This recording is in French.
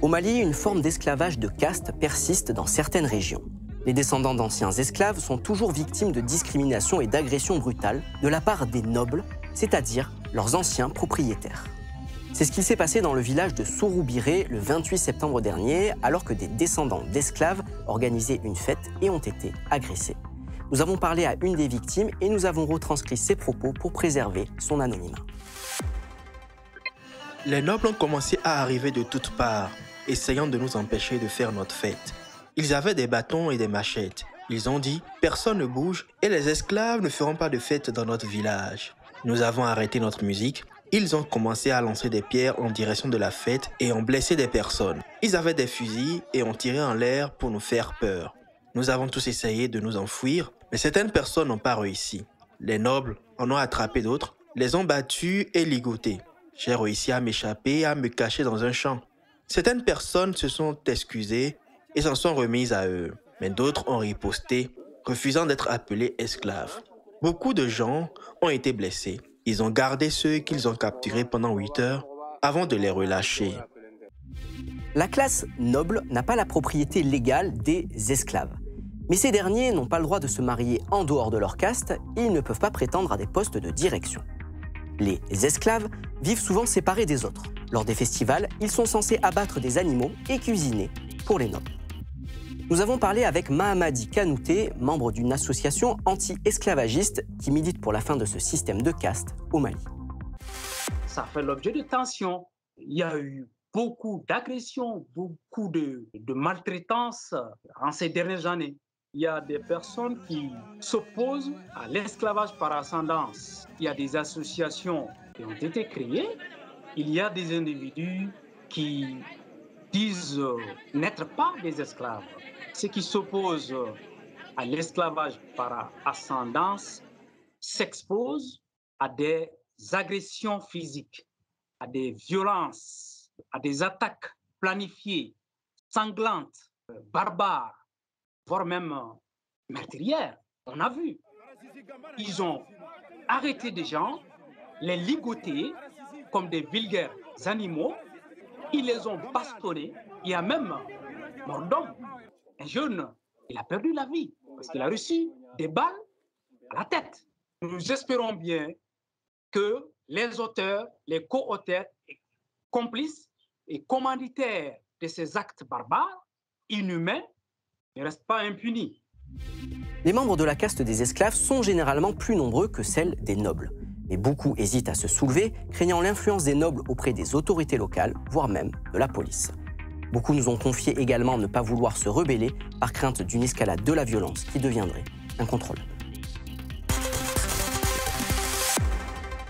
Au Mali, une forme d'esclavage de caste persiste dans certaines régions. Les descendants d'anciens esclaves sont toujours victimes de discrimination et d'agressions brutales de la part des nobles, c'est-à-dire leurs anciens propriétaires. C'est ce qui s'est passé dans le village de Souroubiré le 28 septembre dernier, alors que des descendants d'esclaves organisaient une fête et ont été agressés. Nous avons parlé à une des victimes et nous avons retranscrit ses propos pour préserver son anonymat. Les nobles ont commencé à arriver de toutes parts, essayant de nous empêcher de faire notre fête. Ils avaient des bâtons et des machettes. Ils ont dit « Personne ne bouge et les esclaves ne feront pas de fête dans notre village ». Nous avons arrêté notre musique. Ils ont commencé à lancer des pierres en direction de la fête et ont blessé des personnes. Ils avaient des fusils et ont tiré en l'air pour nous faire peur. Nous avons tous essayé de nous enfuir, mais certaines personnes n'ont pas réussi. Les nobles en ont attrapé d'autres, les ont battus et ligotés. J'ai réussi à m'échapper et à me cacher dans un champ. Certaines personnes se sont excusées et s'en sont remises à eux, mais d'autres ont riposté, refusant d'être appelés esclaves. Beaucoup de gens ont été blessés. Ils ont gardé ceux qu'ils ont capturés pendant 8 heures avant de les relâcher. La classe noble n'a pas la propriété légale des esclaves. Mais ces derniers n'ont pas le droit de se marier en dehors de leur caste et ils ne peuvent pas prétendre à des postes de direction. Les esclaves vivent souvent séparés des autres. Lors des festivals, ils sont censés abattre des animaux et cuisiner pour les nobles. Nous avons parlé avec Mahamadi Kanouté, membre d'une association anti-esclavagiste qui milite pour la fin de ce système de caste au Mali. Ça fait l'objet de tensions. Il y a eu beaucoup d'agressions, beaucoup de maltraitance en ces dernières années. Il y a des personnes qui s'opposent à l'esclavage par ascendance. Il y a des associations qui ont été créées. Il y a des individus qui disent n'être pas des esclaves. Ceux qui s'opposent à l'esclavage par ascendance s'exposent à des agressions physiques, à des violences, à des attaques planifiées, sanglantes, barbares, voire même meurtrières. On a vu. Ils ont arrêté des gens, les ligotés comme des vulgaires animaux. Ils les ont bastonnés. Il y a même mort d'homme. Un jeune, il a perdu la vie parce qu'il a reçu des balles à la tête. Nous espérons bien que les auteurs, les co-auteurs, complices et commanditaires de ces actes barbares, inhumains, ne restent pas impunis. Les membres de la caste des esclaves sont généralement plus nombreux que celles des nobles. Mais beaucoup hésitent à se soulever, craignant l'influence des nobles auprès des autorités locales, voire même de la police. Beaucoup nous ont confié également ne pas vouloir se rebeller par crainte d'une escalade de la violence qui deviendrait incontrôlable.